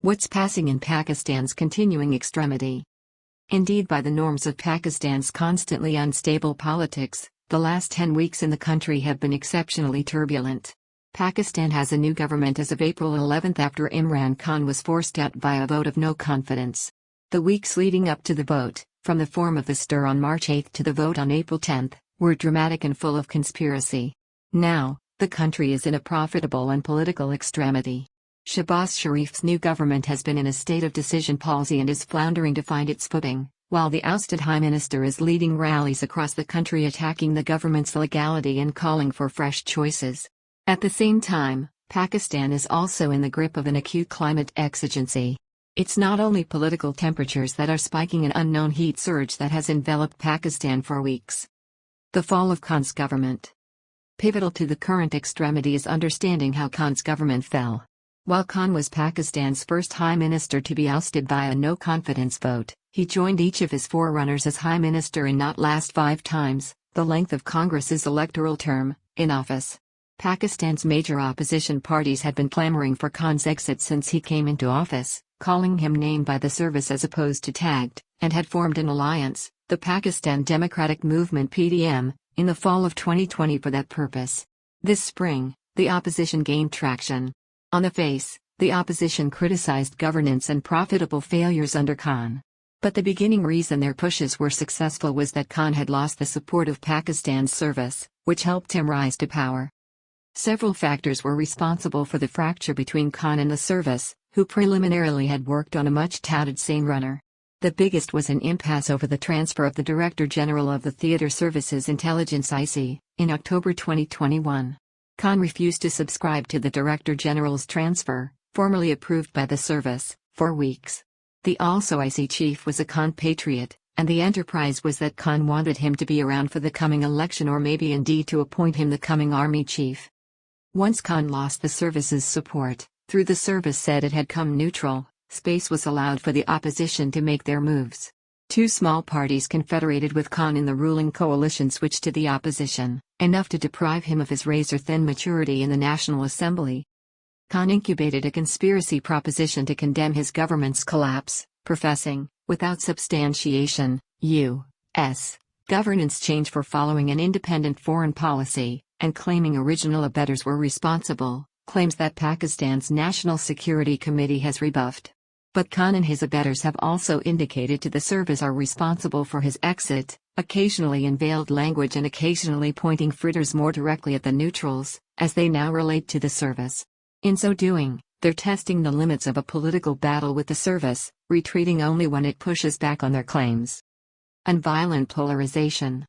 What's passing in Pakistan's continuing extremity? Indeed, by the norms of Pakistan's constantly unstable politics, the last 10 weeks in the country have been exceptionally turbulent. Pakistan has a new government as of April 11 after Imran Khan was forced out by a vote of no confidence. The weeks leading up to the vote, from the form of the stir on March 8 to the vote on April 10, were dramatic and full of conspiracy. Now, the country is in a profitable and political extremity. Shehbaz Sharif's new government has been in a state of decision palsy and is floundering to find its footing, while the ousted High Minister is leading rallies across the country attacking the government's legality and calling for fresh choices. At the same time, Pakistan is also in the grip of an acute climate exigency. It's not only political temperatures that are spiking, an unknown heat surge that has enveloped Pakistan for weeks. The fall of Khan's government. Pivotal to the current extremity is understanding how Khan's government fell. While Khan was Pakistan's first High Minister to be ousted by a no-confidence vote, he joined each of his forerunners as High Minister in not last 5 times, the length of Congress's electoral term, in office. Pakistan's major opposition parties had been clamoring for Khan's exit since he came into office, calling him named by the service as opposed to tagged, and had formed an alliance, the Pakistan Democratic Movement (PDM), in the fall of 2020 for that purpose. This spring, the opposition gained traction. On the face, the opposition criticized governance and profitable failures under Khan. But the beginning reason their pushes were successful was that Khan had lost the support of Pakistan's service, which helped him rise to power. Several factors were responsible for the fracture between Khan and the service, who preliminarily had worked on a much-touted same runner. The biggest was an impasse over the transfer of the Director General of the Theatre Services Intelligence (IC) in October 2021. Khan refused to subscribe to the Director General's transfer, formally approved by the service, for weeks. The also IC chief was a Khan patriot, and the enterprise was that Khan wanted him to be around for the coming election or maybe indeed to appoint him the coming army chief. Once Khan lost the service's support, through the service said it had come neutral, space was allowed for the opposition to make their moves. 2 small parties confederated with Khan in the ruling coalition switched to the opposition, enough to deprive him of his razor-thin maturity in the National Assembly. Khan incubated a conspiracy proposition to condemn his government's collapse, professing, without substantiation, U.S. governance change for following an independent foreign policy, and claiming original abettors were responsible, claims that Pakistan's National Security Committee has rebuffed. But Khan and his abettors have also indicated to the service are responsible for his exit, occasionally in veiled language and occasionally pointing fritters more directly at the neutrals, as they now relate to the service. In so doing, they're testing the limits of a political battle with the service, retreating only when it pushes back on their claims. And violent polarization.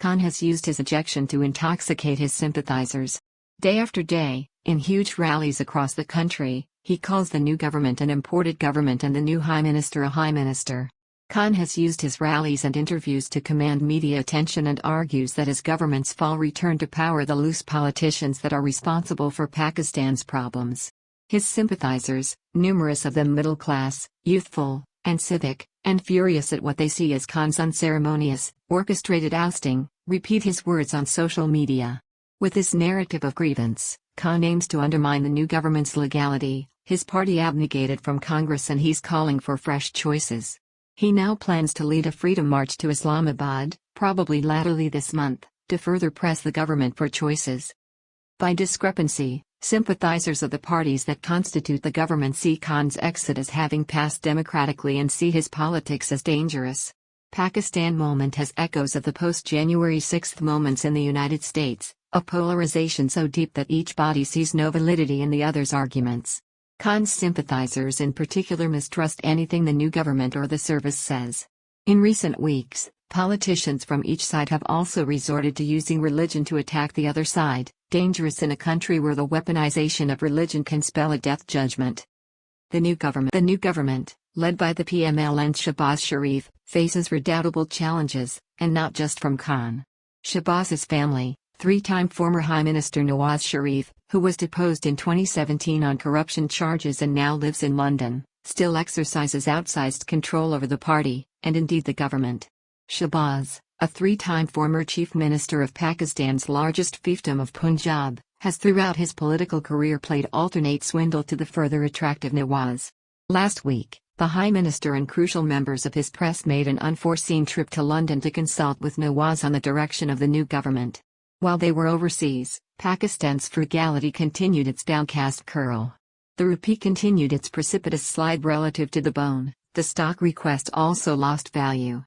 Khan has used his ejection to intoxicate his sympathizers. Day after day, in huge rallies across the country, he calls the new government an imported government and the new High Minister a High Minister. Khan has used his rallies and interviews to command media attention and argues that as governments fall, return to power the loose politicians that are responsible for Pakistan's problems. His sympathizers, numerous of them middle class, youthful, and civic, and furious at what they see as Khan's unceremonious, orchestrated ousting, repeat his words on social media. With this narrative of grievance, Khan aims to undermine the new government's legality. His party abnegated from Congress and he's calling for fresh choices. He now plans to lead a freedom march to Islamabad, probably latterly this month, to further press the government for choices. By discrepancy, sympathizers of the parties that constitute the government see Khan's exit as having passed democratically and see his politics as dangerous. Pakistan moment has echoes of the post-January 6 moments in the United States, a polarization so deep that each body sees no validity in the other's arguments. Khan's sympathizers in particular mistrust anything the new government or the service says. In recent weeks, politicians from each side have also resorted to using religion to attack the other side, dangerous in a country where the weaponization of religion can spell a death judgment. The new government, led by the PML and Shehbaz Sharif, faces redoubtable challenges, and not just from Khan. Shehbaz's family, 3-time former High Minister Nawaz Sharif, who was deposed in 2017 on corruption charges and now lives in London, still exercises outsized control over the party, and indeed the government. Shehbaz, a 3-time former Chief Minister of Pakistan's largest fiefdom of Punjab, has throughout his political career played alternate swindle to the further attractive Nawaz. Last week, the High Minister and crucial members of his press made an unforeseen trip to London to consult with Nawaz on the direction of the new government. While they were overseas, Pakistan's frugality continued its downcast curl. The rupee continued its precipitous slide relative to the bone. The stock request also lost value.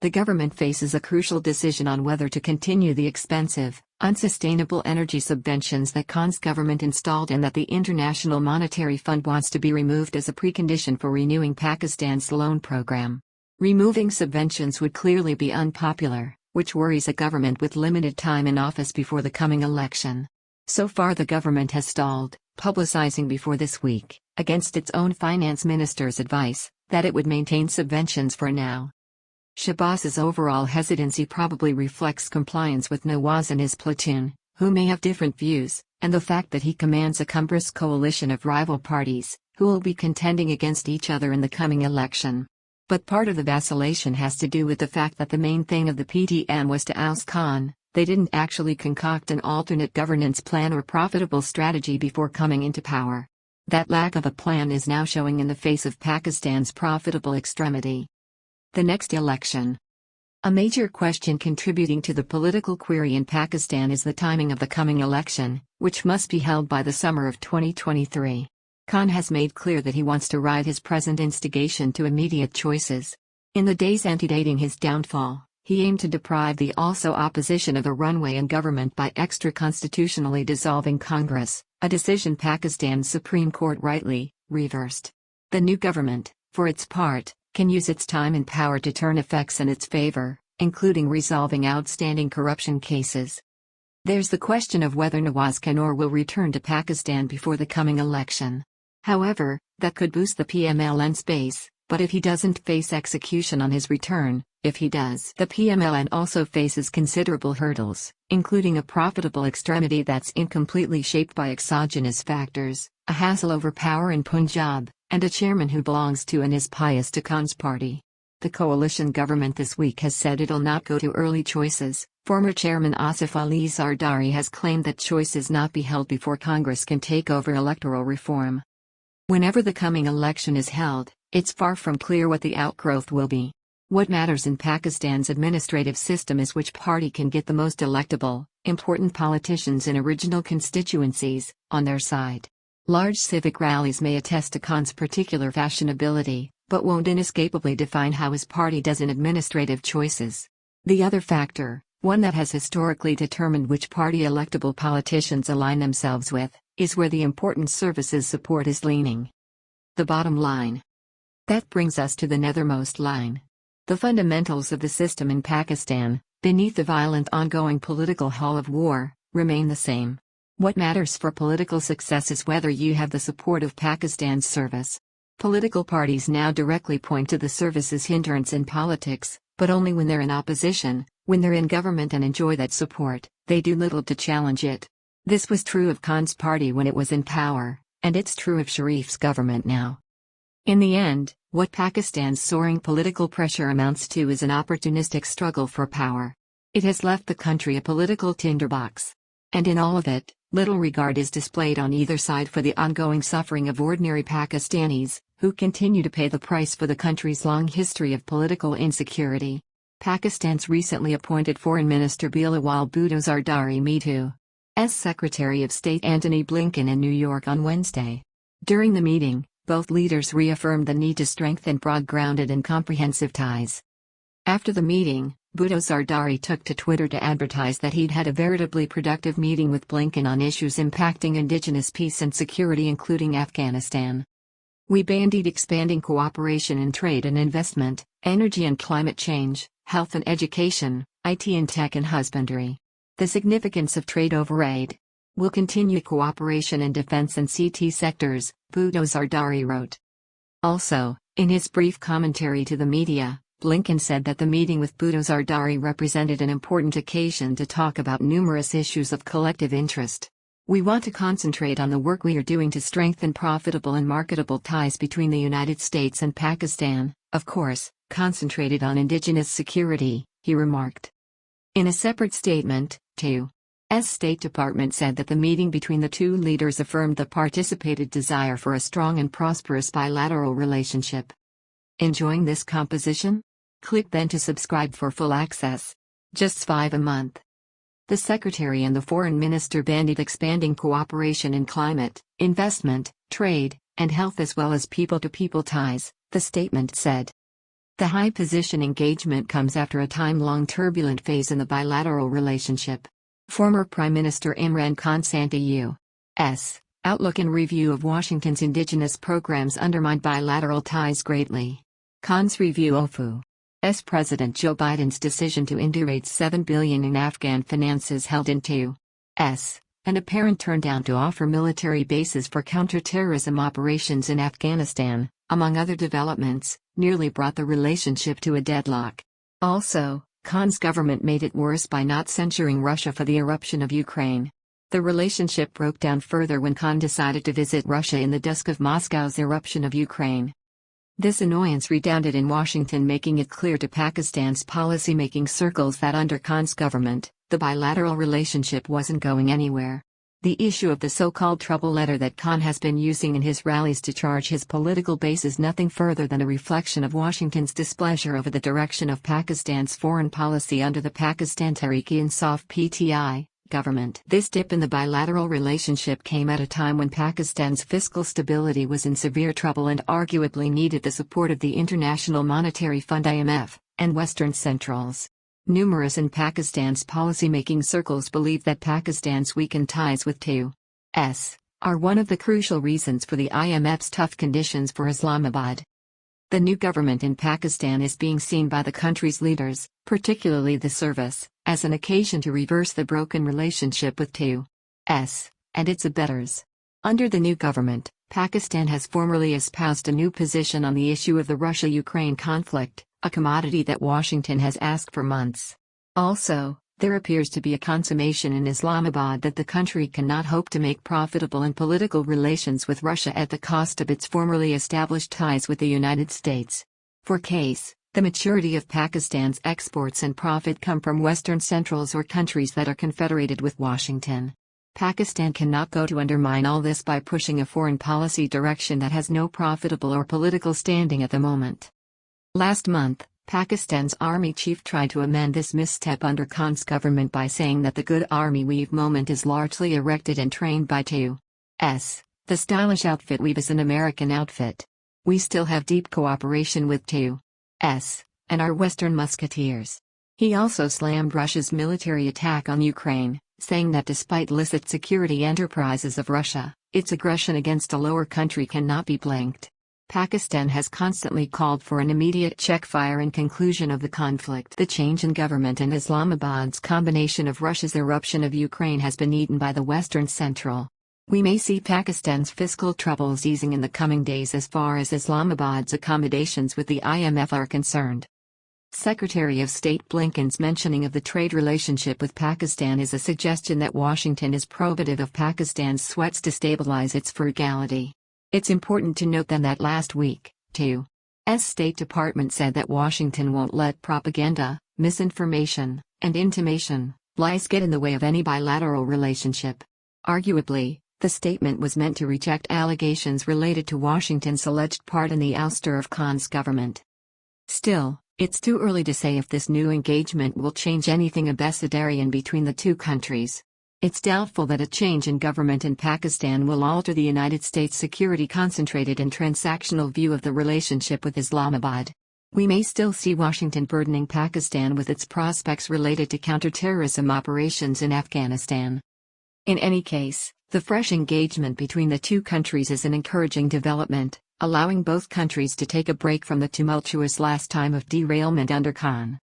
The government faces a crucial decision on whether to continue the expensive, unsustainable energy subventions that Khan's government installed and that the International Monetary Fund wants to be removed as a precondition for renewing Pakistan's loan program. Removing subventions would clearly be unpopular, which worries a government with limited time in office before the coming election. So far the government has stalled, publicizing before this week, against its own finance minister's advice, that it would maintain subventions for now. Shahbaz's overall hesitancy probably reflects compliance with Nawaz and his platoon, who may have different views, and the fact that he commands a cumbrous coalition of rival parties, who will be contending against each other in the coming election. But part of the vacillation has to do with the fact that the main thing of the PTM was to oust Khan. They didn't actually concoct an alternate governance plan or profitable strategy before coming into power. That lack of a plan is now showing in the face of Pakistan's profitable extremity. The next election. A major question contributing to the political query in Pakistan is the timing of the coming election, which must be held by the summer of 2023. Khan has made clear that he wants to ride his present instigation to immediate choices. In the days antedating his downfall, he aimed to deprive the also opposition of a runway in government by extra-constitutionally dissolving Congress, a decision Pakistan's Supreme Court rightly reversed. The new government, for its part, can use its time and power to turn effects in its favor, including resolving outstanding corruption cases. There's the question of whether Nawaz can or will return to Pakistan before the coming election. However, that could boost the PMLN's base, but if he doesn't face execution on his return, if he does, the PMLN also faces considerable hurdles, including a profitable extremity that's incompletely shaped by exogenous factors, a hassle over power in Punjab, and a chairman who belongs to and is pious to Khan's party. The coalition government this week has said it'll not go to early choices. Former chairman Asif Ali Zardari has claimed that choices not be held before Congress can take over electoral reform. Whenever the coming election is held, it's far from clear what the outgrowth will be. What matters in Pakistan's administrative system is which party can get the most electable, important politicians in original constituencies on their side. Large civic rallies may attest to Khan's particular fashionability, but won't inescapably define how his party does in administrative choices. The other factor, one that has historically determined which party electable politicians align themselves with, is where the important services support is leaning. The bottom line. That brings us to the nethermost line. The fundamentals of the system in Pakistan, beneath the violent ongoing political hull of war, remain the same. What matters for political success is whether you have the support of Pakistan's service. Political parties now directly point to the service's hindrance in politics, but only when they're in opposition. When they're in government and enjoy that support, they do little to challenge it. This was true of Khan's party when it was in power, and it's true of Sharif's government now. In the end, what Pakistan's soaring political pressure amounts to is an opportunistic struggle for power. It has left the country a political tinderbox. And in all of it, little regard is displayed on either side for the ongoing suffering of ordinary Pakistanis, who continue to pay the price for the country's long history of political insecurity. Pakistan's recently appointed Foreign Minister Bilawal Bhutto Zardari met U.S. Secretary of State Antony Blinken in New York on Wednesday. During the meeting, both leaders reaffirmed the need to strengthen broad-grounded and comprehensive ties. After the meeting, Bhutto Zardari took to Twitter to advertise that he'd had a veritably productive meeting with Blinken on issues impacting indigenous peace and security including Afghanistan. We bandied expanding cooperation in trade and investment, energy and climate change, health and education, IT and tech and husbandry. The significance of trade over aid. We'll continue cooperation in defense and CT sectors, Bhutto Zardari wrote. Also, in his brief commentary to the media, Blinken said that the meeting with Bhutto Zardari represented an important occasion to talk about numerous issues of collective interest. We want to concentrate on the work we are doing to strengthen profitable and marketable ties between the United States and Pakistan, of course, concentrated on indigenous security, he remarked. In a separate statement, too. State Department said that the meeting between the two leaders affirmed the participated desire for a strong and prosperous bilateral relationship. Enjoying this composition? Click then to subscribe for full access. Just $5 a month. The Secretary and the Foreign Minister bandied expanding cooperation in climate, investment, trade, and health as well as people-to-people ties, the statement said. The high-position engagement comes after a time-long turbulent phase in the bilateral relationship. Former Prime Minister Imran Khan U.S. outlook and review of Washington's indigenous programs undermined bilateral ties greatly. Khan's review of U.S. President Joe Biden's decision to indicate $7 billion in Afghan finances held in U.S. an apparent turndown to offer military bases for counterterrorism operations in Afghanistan, among other developments, nearly brought the relationship to a deadlock. Also, Khan's government made it worse by not censuring Russia for the eruption of Ukraine. The relationship broke down further when Khan decided to visit Russia in the dusk of Moscow's eruption of Ukraine. This annoyance redounded in Washington, making it clear to Pakistan's policy-making circles that under Khan's government, the bilateral relationship wasn't going anywhere. The issue of the so-called trouble letter that Khan has been using in his rallies to charge his political base is nothing further than a reflection of Washington's displeasure over the direction of Pakistan's foreign policy under the Pakistan Tehreek-e-Insaf (PTI) government. This dip in the bilateral relationship came at a time when Pakistan's fiscal stability was in severe trouble and arguably needed the support of the International Monetary Fund (IMF) and Western centrals. Numerous in Pakistan's policy-making circles believe that Pakistan's weakened ties with U.S. are one of the crucial reasons for the IMF's tough conditions for Islamabad. The new government in Pakistan is being seen by the country's leaders, particularly the service, as an occasion to reverse the broken relationship with U.S. and its abettors. Under the new government, Pakistan has formally espoused a new position on the issue of the Russia-Ukraine conflict, a commodity that Washington has asked for months. Also, there appears to be a consummation in Islamabad that the country cannot hope to make profitable and political relations with Russia at the cost of its formerly established ties with the United States. For case, the maturity of Pakistan's exports and profit come from Western centrals or countries that are confederated with Washington. Pakistan cannot go to undermine all this by pushing a foreign policy direction that has no profitable or political standing at the moment. Last month, Pakistan's army chief tried to amend this misstep under Khan's government by saying that the good army weave moment is largely erected and trained by U.S. The stylish outfit weave is an American outfit. We still have deep cooperation with U.S. and our Western musketeers. He also slammed Russia's military attack on Ukraine, saying that despite illicit security enterprises of Russia, its aggression against a lower country cannot be blanked. Pakistan has constantly called for an immediate checkfire and conclusion of the conflict. The change in government and Islamabad's combination of Russia's eruption of Ukraine has been eaten by the Western Central. We may see Pakistan's fiscal troubles easing in the coming days as far as Islamabad's accommodations with the IMF are concerned. Secretary of State Blinken's mentioning of the trade relationship with Pakistan is a suggestion that Washington is probative of Pakistan's sweats to stabilize its frugality. It's important to note then that last week, U.S. State Department said that Washington won't let propaganda, misinformation, and intimation, lies get in the way of any bilateral relationship. Arguably, the statement was meant to reject allegations related to Washington's alleged part in the ouster of Khan's government. Still, it's too early to say if this new engagement will change anything ambassadorial between the two countries. It's doubtful that a change in government in Pakistan will alter the United States' security concentrated and transactional view of the relationship with Islamabad. We may still see Washington burdening Pakistan with its prospects related to counterterrorism operations in Afghanistan. In any case, the fresh engagement between the two countries is an encouraging development, allowing both countries to take a break from the tumultuous last time of derailment under Khan.